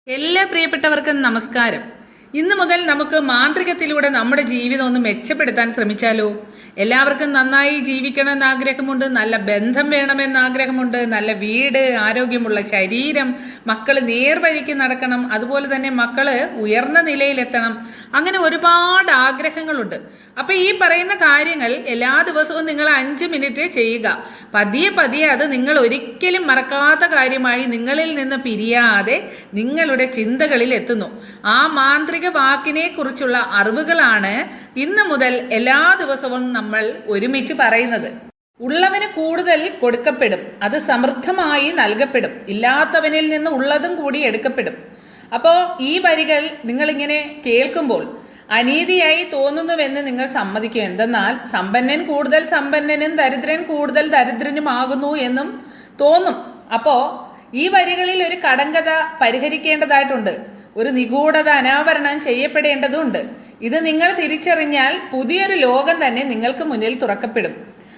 എല്ലാ പ്രിയപ്പെട്ടവർക്കും നമസ്കാരം. ഇന്ന് മുതൽ നമുക്ക് മാന്ത്രികത്തിലൂടെ നമ്മുടെ ജീവിതം ഒന്ന് മെച്ചപ്പെടുത്താൻ ശ്രമിച്ചാലോ? എല്ലാവർക്കും നന്നായി ജീവിക്കണമെന്ന് ആഗ്രഹമുണ്ട്, നല്ല ബന്ധം വേണമെന്ന് ആഗ്രഹമുണ്ട്, നല്ല വീട്, ആരോഗ്യമുള്ള ശരീരം, മക്കൾ നേർവഴിക്ക് നടക്കണം, അതുപോലെ തന്നെ മക്കള് ഉയർന്ന നിലയിലെത്തണം. അങ്ങനെ ഒരുപാട് ആഗ്രഹങ്ങളുണ്ട്. അപ്പൊ ഈ പറയുന്ന കാര്യങ്ങൾ എല്ലാ ദിവസവും നിങ്ങൾ 5 മിനിറ്റ് ചെയ്യുക. പതിയെ പതിയെ അത് നിങ്ങൾ ഒരിക്കലും മറക്കാത്ത കാര്യമായി നിങ്ങളിൽ നിന്ന് പിരിയാതെ നിങ്ങളുടെ ചിന്തകളിൽ എത്തുന്നു. ആ മാന്ത്രിക വാക്കിനെ കുറിച്ചുള്ള അറിവുകളാണ് ഇന്ന് മുതൽ എല്ലാ ദിവസവും നമ്മൾ ഒരുമിച്ച് പറയുന്നത്. ഉള്ളവന് കൂടുതൽ കൊടുക്കപ്പെടും, അത് സമൃദ്ധമായി നൽകപ്പെടും, ഇല്ലാത്തവനിൽ നിന്ന് ഉള്ളതും കൂടി എടുക്കപ്പെടും. അപ്പോൾ ഈ വരികൾ നിങ്ങളിങ്ങനെ കേൾക്കുമ്പോൾ അനീതിയായി തോന്നുന്നുവെന്ന് നിങ്ങൾ സമ്മതിക്കും. എന്തെന്നാൽ സമ്പന്നൻ കൂടുതൽ സമ്പന്നനും ദരിദ്രൻ കൂടുതൽ ദരിദ്രനുമാകുന്നു എന്നും തോന്നും. അപ്പോൾ ഈ വരികളിൽ ഒരു കടങ്കഥ പരിഹരിക്കേണ്ടതായിട്ടുണ്ട്, ഒരു നിഗൂഢത അനാവരണം ചെയ്യപ്പെടേണ്ടതുണ്ട്. ഇത് നിങ്ങൾ തിരിച്ചറിഞ്ഞാൽ പുതിയൊരു ലോകം തന്നെ നിങ്ങൾക്ക് മുന്നിൽ തുറക്കപ്പെടും.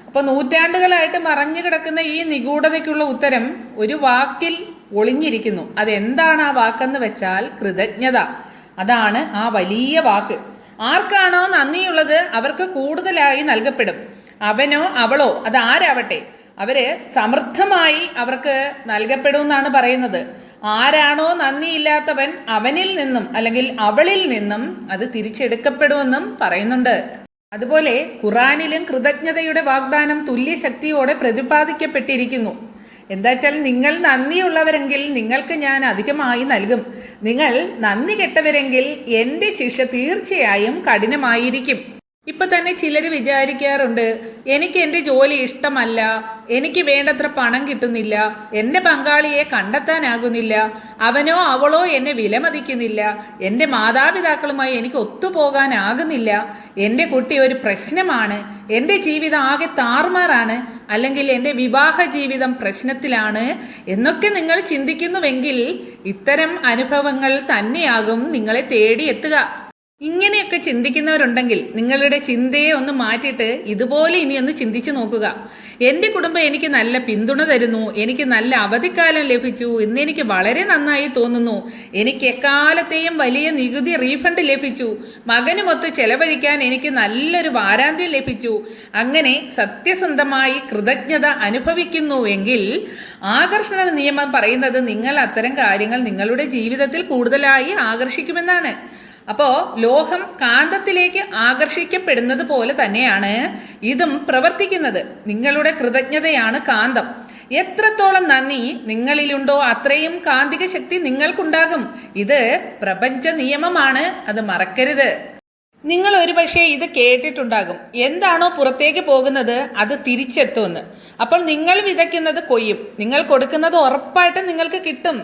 അപ്പോൾ നൂറ്റാണ്ടുകളായിട്ട് മറഞ്ഞു കിടക്കുന്ന ഈ നിഗൂഢതയ്ക്കുള്ള ഉത്തരം ഒരു വാക്കിൽ ഒളിഞ്ഞിരിക്കുന്നു. അതെന്താണ് ആ വാക്കെന്ന് വെച്ചാൽ കൃതജ്ഞത. അതാണ് ആ വലിയ വാക്ക്. ആർക്കാണോ നന്ദിയുള്ളത് അവർക്ക് കൂടുതലായി നൽകപ്പെടും. അവനോ അവളോ അതാരാവട്ടെ, അവര് സമൃദ്ധമായി അവർക്ക് നൽകപ്പെടുമെന്നാണ് പറയുന്നത്. ആരാണോ നന്ദിയില്ലാത്തവൻ അവനിൽ നിന്നും അല്ലെങ്കിൽ അവളിൽ നിന്നും അത് തിരിച്ചെടുക്കപ്പെടുമെന്നും പറയുന്നുണ്ട്. അതുപോലെ ഖുറാനിലും കൃതജ്ഞതയുടെ വാഗ്ദാനം തുല്യശക്തിയോടെ പ്രതിപാദിക്കപ്പെട്ടിരിക്കുന്നു. എന്താ വെച്ചാൽ നിങ്ങൾ നന്ദിയുള്ളവരെങ്കിൽ നിങ്ങൾക്ക് ഞാൻ അധികമായി നൽകും, നിങ്ങൾ നന്ദി കെട്ടവരെങ്കിൽ എൻ്റെ ശിക്ഷ തീർച്ചയായും കഠിനമായിരിക്കും. ഇപ്പൊ തന്നെ ചിലർ വിചാരിക്കാറുണ്ട്, എനിക്ക് എൻ്റെ ജോലി ഇഷ്ടമല്ല, എനിക്ക് വേണ്ടത്ര പണം കിട്ടുന്നില്ല, എൻ്റെ പങ്കാളിയെ കണ്ടെത്താനാകുന്നില്ല, അവനോ അവളോ എന്നെ വിലമതിക്കുന്നില്ല, എൻ്റെ മാതാപിതാക്കളുമായി എനിക്ക് ഒത്തുപോകാനാകുന്നില്ല, എൻ്റെ കുട്ടി ഒരു പ്രശ്നമാണ്, എൻ്റെ ജീവിതം ആകെ താറുമാറാണ്, അല്ലെങ്കിൽ എൻ്റെ വിവാഹ ജീവിതം പ്രശ്നത്തിലാണ് എന്നൊക്കെ നിങ്ങൾ ചിന്തിക്കുന്നുവെങ്കിൽ ഇത്തരം അനുഭവങ്ങൾ തന്നെയാകും നിങ്ങളെ തേടിയെത്തുക. ഇങ്ങനെയൊക്കെ ചിന്തിക്കുന്നവരുണ്ടെങ്കിൽ നിങ്ങളുടെ ചിന്തയെ ഒന്ന് മാറ്റിയിട്ട് ഇതുപോലെ ഇനി ഒന്ന് ചിന്തിച്ചു നോക്കുക. എൻ്റെ കുടുംബം എനിക്ക് നല്ല പിന്തുണ തരുന്നു, എനിക്ക് നല്ല അവധിക്കാലം ലഭിച്ചു, ഇന്ന് എനിക്ക് വളരെ നന്നായി തോന്നുന്നു, എനിക്ക് എക്കാലത്തെയും വലിയ നികുതി റീഫണ്ട് ലഭിച്ചു, മകനുമൊത്ത് ചെലവഴിക്കാൻ എനിക്ക് നല്ലൊരു വാരാന്ത്യം ലഭിച്ചു. അങ്ങനെ സത്യസന്ധമായി കൃതജ്ഞത അനുഭവിക്കുന്നുവെങ്കിൽ ആകർഷണ നിയമം പറയുന്നത് നിങ്ങൾ അത്തരം കാര്യങ്ങൾ നിങ്ങളുടെ ജീവിതത്തിൽ കൂടുതലായി ആകർഷിക്കുമെന്നാണ്. അപ്പോൾ ലോഹം കാന്തത്തിലേക്ക് ആകർഷിക്കപ്പെടുന്നത് പോലെ തന്നെയാണ് ഇതും പ്രവർത്തിക്കുന്നത്. നിങ്ങളുടെ കൃതജ്ഞതയാണ് കാന്തം. എത്രത്തോളം നന്ദി നിങ്ങളിലുണ്ടോ അത്രയും കാന്തിക ശക്തി നിങ്ങൾക്കുണ്ടാകും. ഇത് പ്രപഞ്ച നിയമമാണ്, അത് മറക്കരുത്. നിങ്ങൾ ഒരുപക്ഷെ ഇത് കേട്ടിട്ടുണ്ടാകും, എന്താണോ പുറത്തേക്ക് പോകുന്നത് അത് തിരിച്ചെത്തുമെന്ന്. അപ്പോൾ നിങ്ങൾ വിതയ്ക്കുന്നത് കൊയ്യും, നിങ്ങൾ കൊടുക്കുന്നത് ഉറപ്പായിട്ടും നിങ്ങൾക്ക് കിട്ടും.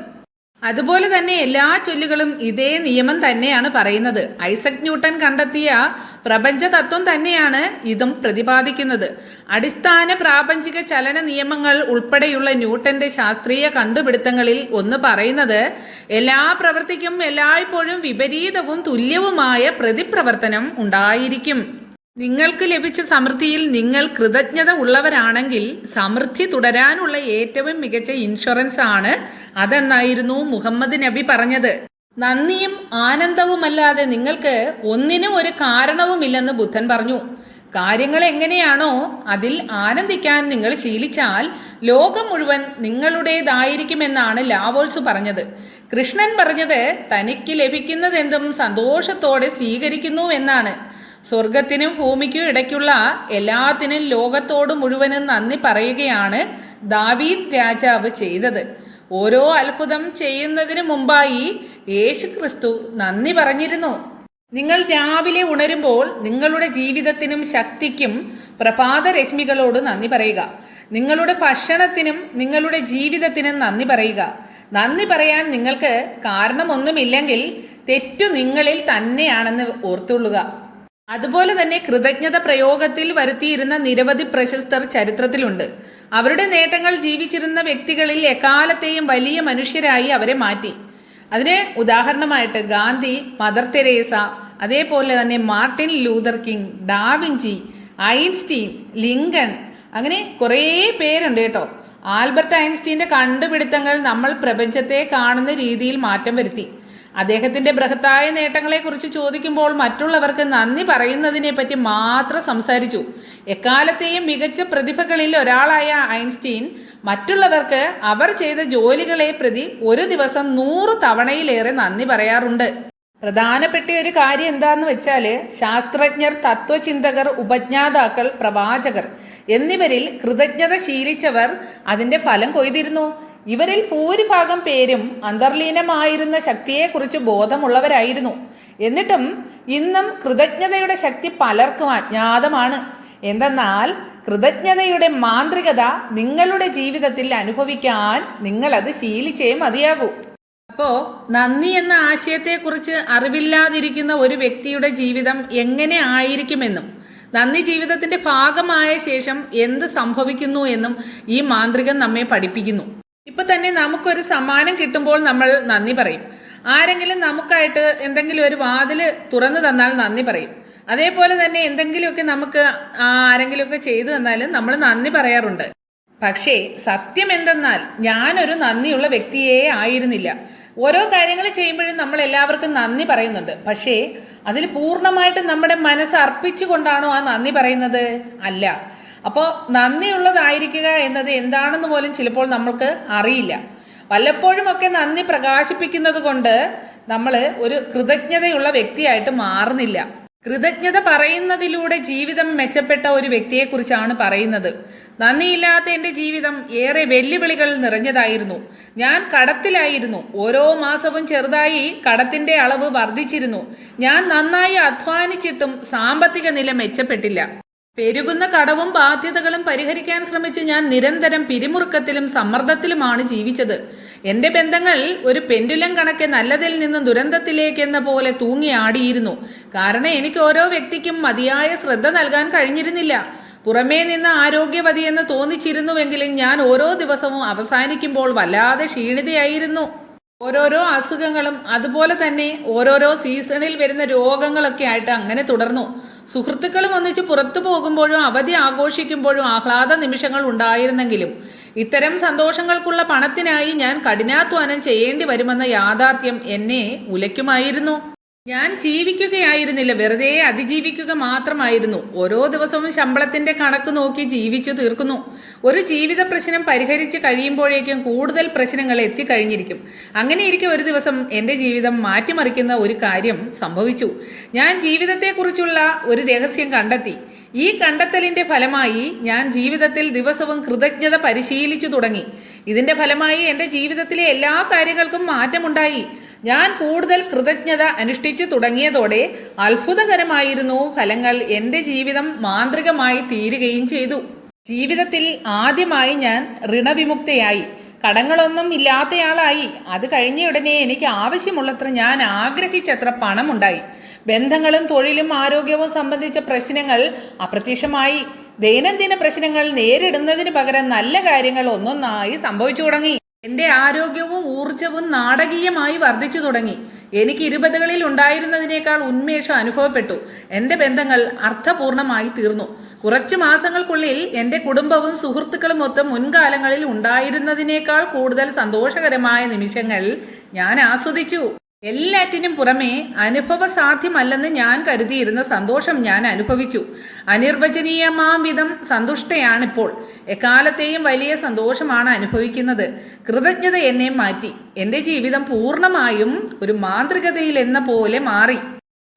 അതുപോലെ തന്നെ എല്ലാ ചൊല്ലുകളും ഇതേ നിയമം തന്നെയാണ് പറയുന്നത്. ഐസക് ന്യൂട്ടൻ കണ്ടെത്തിയ പ്രപഞ്ച തത്വം തന്നെയാണ് ഇതും പ്രതിപാദിക്കുന്നത്. അടിസ്ഥാന പ്രാപഞ്ചിക ചലന നിയമങ്ങൾ ഉൾപ്പെടെയുള്ള ന്യൂട്ടന്റെ ശാസ്ത്രീയ കണ്ടുപിടുത്തങ്ങളിൽ ഒന്ന് പറയുന്നത് എല്ലാ പ്രവൃത്തിക്കും എല്ലായ്പ്പോഴും വിപരീതവും തുല്യവുമായ പ്രതിപ്രവർത്തനം ഉണ്ടായിരിക്കും. നിങ്ങൾക്ക് ലഭിച്ച സമൃദ്ധിയിൽ നിങ്ങൾ കൃതജ്ഞത ഉള്ളവരാണെങ്കിൽ സമൃദ്ധി തുടരാനുള്ള ഏറ്റവും മികച്ച ഇൻഷുറൻസ് ആണ് അതെന്നായിരുന്നു മുഹമ്മദ് നബി പറഞ്ഞത്. നന്ദിയും ആനന്ദവുമല്ലാതെ നിങ്ങൾക്ക് ഒന്നിനും ഒരു കാരണവുമില്ലെന്ന് ബുദ്ധൻ പറഞ്ഞു. കാര്യങ്ങൾ എങ്ങനെയാണോ അതിൽ ആനന്ദിക്കാൻ നിങ്ങൾ ശീലിച്ചാൽ ലോകം മുഴുവൻ നിങ്ങളുടേതായിരിക്കുമെന്നാണ് ലാവോൾസ് പറഞ്ഞത്. കൃഷ്ണൻ പറഞ്ഞത് തനിക്ക് ലഭിക്കുന്നതെന്തും സന്തോഷത്തോടെ സ്വീകരിക്കുന്നു എന്നാണ്. സ്വർഗത്തിനും ഭൂമിക്കും ഇടയ്ക്കുള്ള എല്ലാത്തിനും ലോകത്തോട് മുഴുവനും നന്ദി പറയുകയാണ് ദാവീദ് രാജാവ് ചെയ്തത്. ഓരോ അത്ഭുതം ചെയ്യുന്നതിന് മുമ്പായി യേശു ക്രിസ്തു നന്ദി പറഞ്ഞിരുന്നു. നിങ്ങൾ രാവിലെ ഉണരുമ്പോൾ നിങ്ങളുടെ ജീവിതത്തിനും ശക്തിക്കും പ്രഭാത രശ്മികളോട് നന്ദി പറയുക. നിങ്ങളുടെ ഭക്ഷണത്തിനും നിങ്ങളുടെ ജീവിതത്തിനും നന്ദി പറയുക. നന്ദി പറയാൻ നിങ്ങൾക്ക് കാരണമൊന്നുമില്ലെങ്കിൽ തെറ്റു നിങ്ങളിൽ തന്നെയാണെന്ന് ഓർത്തുകൊള്ളുക. അതുപോലെ തന്നെ കൃതജ്ഞത പ്രയോഗത്തിൽ വരുത്തിയിരുന്ന നിരവധി പ്രശസ്തർ ചരിത്രത്തിലുണ്ട്. അവരുടെ നേട്ടങ്ങൾ ജീവിച്ചിരുന്ന വ്യക്തികളിൽ എക്കാലത്തെയും വലിയ മനുഷ്യരായി അവരെ മാറ്റി. അതിന് ഉദാഹരണമായിട്ട് ഗാന്ധി, മദർ തെരേസ, അതേപോലെ തന്നെ Martin Luther king, da Vinci, Einstein, Lincoln, അങ്ങനെ കുറേ പേരുണ്ട് കേട്ടോ. ആൽബർട്ട് ഐൻസ്റ്റീൻ്റെ കണ്ടുപിടുത്തങ്ങൾ നമ്മൾ പ്രപഞ്ചത്തെ കാണുന്ന രീതിയിൽ മാറ്റം വരുത്തി. അദ്ദേഹത്തിൻ്റെ ബൃഹത്തായ നേട്ടങ്ങളെക്കുറിച്ച് ചോദിക്കുമ്പോൾ മറ്റുള്ളവർക്ക് നന്ദി പറയുന്നതിനെപ്പറ്റി മാത്രം സംസാരിച്ചു. എക്കാലത്തെയും മികച്ച പ്രതിഭകളിൽ ഒരാളായ ഐൻസ്റ്റീൻ മറ്റുള്ളവർക്ക് അവർ ചെയ്ത ജോലികളെ പ്രതി ഒരു ദിവസം 100 തവണയിലേറെ നന്ദി പറയാറുണ്ട്. പ്രധാനപ്പെട്ട ഒരു കാര്യം എന്താന്ന് വെച്ചാൽ ശാസ്ത്രജ്ഞർ, തത്വചിന്തകർ, ഉപജ്ഞാതാക്കൾ, പ്രവാചകർ എന്നിവരിൽ കൃതജ്ഞത ശീലിച്ചവർ അതിൻ്റെ ഫലം കൊയ്തിരുന്നു. ഇവരിൽ ഭൂരിഭാഗം പേരും അന്തർലീനമായിരുന്ന ശക്തിയെക്കുറിച്ച് ബോധമുള്ളവരായിരുന്നു. എന്നിട്ടും ഇന്നും കൃതജ്ഞതയുടെ ശക്തി പലർക്കും അജ്ഞാതമാണ്. എന്തെന്നാൽ കൃതജ്ഞതയുടെ മാന്ത്രികത നിങ്ങളുടെ ജീവിതത്തിൽ അനുഭവിക്കാൻ നിങ്ങളത് ശീലിച്ചേ മതിയാകൂ. അപ്പോൾ നന്ദി എന്ന ആശയത്തെക്കുറിച്ച് അറിവില്ലാതിരിക്കുന്ന ഒരു വ്യക്തിയുടെ ജീവിതം എങ്ങനെ ആയിരിക്കുമെന്നും നന്ദി ജീവിതത്തിൻ്റെ ഭാഗമായ ശേഷം എന്ത് സംഭവിക്കുന്നു എന്നും ഈ മാന്ത്രികം നമ്മെ പഠിപ്പിക്കുന്നു. ഇപ്പൊ തന്നെ നമുക്കൊരു സമ്മാനം കിട്ടുമ്പോൾ നമ്മൾ നന്ദി പറയും. ആരെങ്കിലും നമുക്കായിട്ട് എന്തെങ്കിലും ഒരു വാതിൽ തുറന്നു തന്നാൽ നന്ദി പറയും. അതേപോലെ തന്നെ എന്തെങ്കിലുമൊക്കെ നമുക്ക് ആരെങ്കിലുമൊക്കെ ചെയ്തു തന്നാലും നമ്മൾ നന്ദി പറയാറുണ്ട്. പക്ഷേ സത്യം എന്തെന്നാൽ ഞാനൊരു നന്ദിയുള്ള വ്യക്തിയേ ആയിരുന്നില്ല. ഓരോ കാര്യങ്ങൾ ചെയ്യുമ്പോഴും നമ്മൾ എല്ലാവർക്കും നന്ദി പറയുന്നുണ്ട്. പക്ഷേ അതിൽ പൂർണ്ണമായിട്ടും നമ്മുടെ മനസ്സ് അർപ്പിച്ചുകൊണ്ടാണോ ആ നന്ദി പറയുന്നത്? അല്ല. അപ്പോൾ നന്ദിയുള്ളതായിരിക്കുക എന്നത് എന്താണെന്ന് പോലും ചിലപ്പോൾ നമ്മൾക്ക് അറിയില്ല. വല്ലപ്പോഴുമൊക്കെ നന്ദി പ്രകാശിപ്പിക്കുന്നത് കൊണ്ട് നമ്മൾ ഒരു കൃതജ്ഞതയുള്ള വ്യക്തിയായിട്ട് മാറുന്നില്ല. കൃതജ്ഞത പറയുന്നതിലൂടെ ജീവിതം മെച്ചപ്പെട്ട ഒരു വ്യക്തിയെക്കുറിച്ചാണ് പറയുന്നത്. നന്ദിയില്ലാത്ത എൻ്റെ ജീവിതം ഏറെ വെല്ലുവിളികൾ നിറഞ്ഞതായിരുന്നു. ഞാൻ കടത്തിലായിരുന്നു. ഓരോ മാസവും ചെറുതായി കടത്തിൻ്റെ അളവ് വർദ്ധിച്ചിരുന്നു. ഞാൻ നന്നായി അധ്വാനിച്ചിട്ടും സാമ്പത്തിക നില മെച്ചപ്പെട്ടില്ല. പെരുകുന്ന കടവും ബാധ്യതകളും പരിഹരിക്കാൻ ശ്രമിച്ച് ഞാൻ നിരന്തരം പിരിമുറുക്കത്തിലും സമ്മർദ്ദത്തിലുമാണ് ജീവിച്ചത്. എൻ്റെ ബന്ധങ്ങൾ ഒരു പെൻഡുലം കണക്കെ നല്ലതിൽ നിന്ന് ദുരന്തത്തിലേക്കെന്ന പോലെ തൂങ്ങി ആടിയിരുന്നു. കാരണം എനിക്ക് ഓരോ വ്യക്തിക്കും മതിയായ ശ്രദ്ധ നൽകാൻ കഴിഞ്ഞിരുന്നില്ല. പുറമേ നിന്ന് ആരോഗ്യവതിയെന്ന് തോന്നിച്ചിരുന്നുവെങ്കിലും ഞാൻ ഓരോ ദിവസവും അവസാനിക്കുമ്പോൾ വല്ലാതെ ക്ഷീണിതയായിരുന്നു. ഓരോരോ അസുഖങ്ങളും അതുപോലെ തന്നെ ഓരോരോ സീസണിൽ വരുന്ന രോഗങ്ങളൊക്കെ ആയിട്ട് അങ്ങനെ തുടർന്നു. സുഹൃത്തുക്കളും ഒന്നിച്ച് പുറത്തു പോകുമ്പോഴും അവധി ആഘോഷിക്കുമ്പോഴും ആഹ്ലാദ നിമിഷങ്ങൾ ഉണ്ടായിരുന്നെങ്കിലും ഇത്തരം സന്തോഷങ്ങൾക്കുള്ള പണത്തിനായി ഞാൻ കഠിനാധ്വാനം ചെയ്യേണ്ടി വരുമെന്ന യാഥാർത്ഥ്യം എന്നെ ഉലയ്ക്കുമായിരുന്നു. ഞാൻ ജീവിക്കുകയായിരുന്നില്ല, വെറുതെ അതിജീവിക്കുക മാത്രമായിരുന്നു. ഓരോ ദിവസവും ശമ്പളത്തിന്റെ കണക്ക് നോക്കി ജീവിച്ചു തീർക്കുന്നു. ഒരു ജീവിത പ്രശ്നം പരിഹരിച്ച് കഴിയുമ്പോഴേക്കും കൂടുതൽ പ്രശ്നങ്ങൾ എത്തിക്കഴിഞ്ഞിരിക്കും. അങ്ങനെയിരിക്കെ ഒരു ദിവസം എൻ്റെ ജീവിതം മാറ്റിമറിക്കുന്ന ഒരു കാര്യം സംഭവിച്ചു. ഞാൻ ജീവിതത്തെക്കുറിച്ചുള്ള ഒരു രഹസ്യം കണ്ടെത്തി. ഈ കണ്ടെത്തലിൻ്റെ ഫലമായി ഞാൻ ജീവിതത്തിൽ ദിവസവും കൃതജ്ഞത പരിശീലിച്ചു തുടങ്ങി. ഇതിൻ്റെ ഫലമായി എൻ്റെ ജീവിതത്തിലെ എല്ലാ കാര്യങ്ങൾക്കും മാറ്റമുണ്ടായി. ഞാൻ കൂടുതൽ കൃതജ്ഞത അനുഷ്ഠിച്ചു തുടങ്ങിയതോടെ അത്ഭുതകരമായിരുന്നു ഫലങ്ങൾ. എൻ്റെ ജീവിതം മാന്ത്രികമായി തീരുകയും ചെയ്തു. ജീവിതത്തിൽ ആദ്യമായി ഞാൻ ഋണവിമുക്തയായി. കടങ്ങളൊന്നും ഇല്ലാത്തയാളായി. അത് കഴിഞ്ഞ ഉടനെ എനിക്ക് ആവശ്യമുള്ളത്ര, ഞാൻ ആഗ്രഹിച്ചത്ര പണമുണ്ടായി. ബന്ധങ്ങളും തൊഴിലും ആരോഗ്യവും സംബന്ധിച്ച പ്രശ്നങ്ങൾ അപ്രത്യക്ഷമായി. ദൈനംദിന പ്രശ്നങ്ങൾ നേരിടുന്നതിന് പകരം നല്ല കാര്യങ്ങൾ ഒന്നൊന്നായി സംഭവിച്ചു തുടങ്ങി. എൻ്റെ ആരോഗ്യവും ഊർജവും നാടകീയമായി വർദ്ധിച്ചു തുടങ്ങി. എനിക്ക് 20കളിൽ ഉണ്ടായിരുന്നതിനേക്കാൾ ഉന്മേഷം അനുഭവപ്പെട്ടു. എൻ്റെ ബന്ധങ്ങൾ അർത്ഥപൂർണമായി തീർന്നു. കുറച്ചു മാസങ്ങൾക്കുള്ളിൽ എൻ്റെ കുടുംബവും സുഹൃത്തുക്കളും ഒത്ത് മുൻകാലങ്ങളിൽ ഉണ്ടായിരുന്നതിനേക്കാൾ കൂടുതൽ സന്തോഷകരമായ നിമിഷങ്ങൾ ഞാൻ ആസ്വദിച്ചു. എല്ലാറ്റിനും പുറമെ അനുഭവസാധ്യമല്ലെന്ന് ഞാൻ കരുതിയിരുന്ന സന്തോഷം ഞാൻ അനുഭവിച്ചു. അനിർവചനീയമാം വിധം സന്തുഷ്ടയാണിപ്പോൾ. എക്കാലത്തെയും വലിയ സന്തോഷമാണ് അനുഭവിക്കുന്നത്. കൃതജ്ഞത എന്നെ മാറ്റി. എൻ്റെ ജീവിതം പൂർണ്ണമായും ഒരു മാന്ത്രികതയിലെന്ന പോലെ മാറി.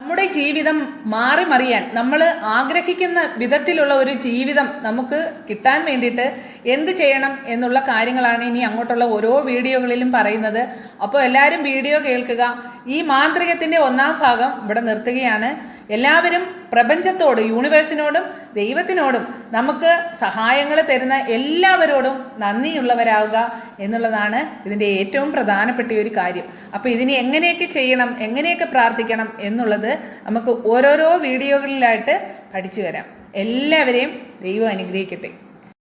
നമ്മുടെ ജീവിതം മാറി മറിയാൻ, നമ്മൾ ആഗ്രഹിക്കുന്ന വിധത്തിലുള്ള ഒരു ജീവിതം നമുക്ക് കിട്ടാൻ വേണ്ടിയിട്ട് എന്ത് ചെയ്യണം എന്നുള്ള കാര്യങ്ങളാണ് ഇനി അങ്ങോട്ടുള്ള ഓരോ വീഡിയോകളിലും പറയുന്നത്. അപ്പോൾ എല്ലാവരും വീഡിയോ കേൾക്കുക. ഈ മാന്ത്രികത്തിൻ്റെ 1ാം ഭാഗം ഇവിടെ നിർത്തുകയാണ്. എല്ലാവരും പ്രപഞ്ചത്തോട്, യൂണിവേഴ്സിനോടും ദൈവത്തിനോടും നമുക്ക് സഹായങ്ങൾ തരുന്ന എല്ലാവരോടും നന്ദിയുള്ളവരാകുക എന്നുള്ളതാണ് ഇതിൻ്റെ ഏറ്റവും പ്രധാനപ്പെട്ട ഒരു കാര്യം. അപ്പോൾ ഇതിന് എങ്ങനെയൊക്കെ ചെയ്യണം, എങ്ങനെയൊക്കെ പ്രാർത്ഥിക്കണം എന്നുള്ളത് നമുക്ക് ഓരോരോ വീഡിയോകളിലായിട്ട് പഠിച്ചു വരാം. എല്ലാവരെയും ദൈവം അനുഗ്രഹിക്കട്ടെ.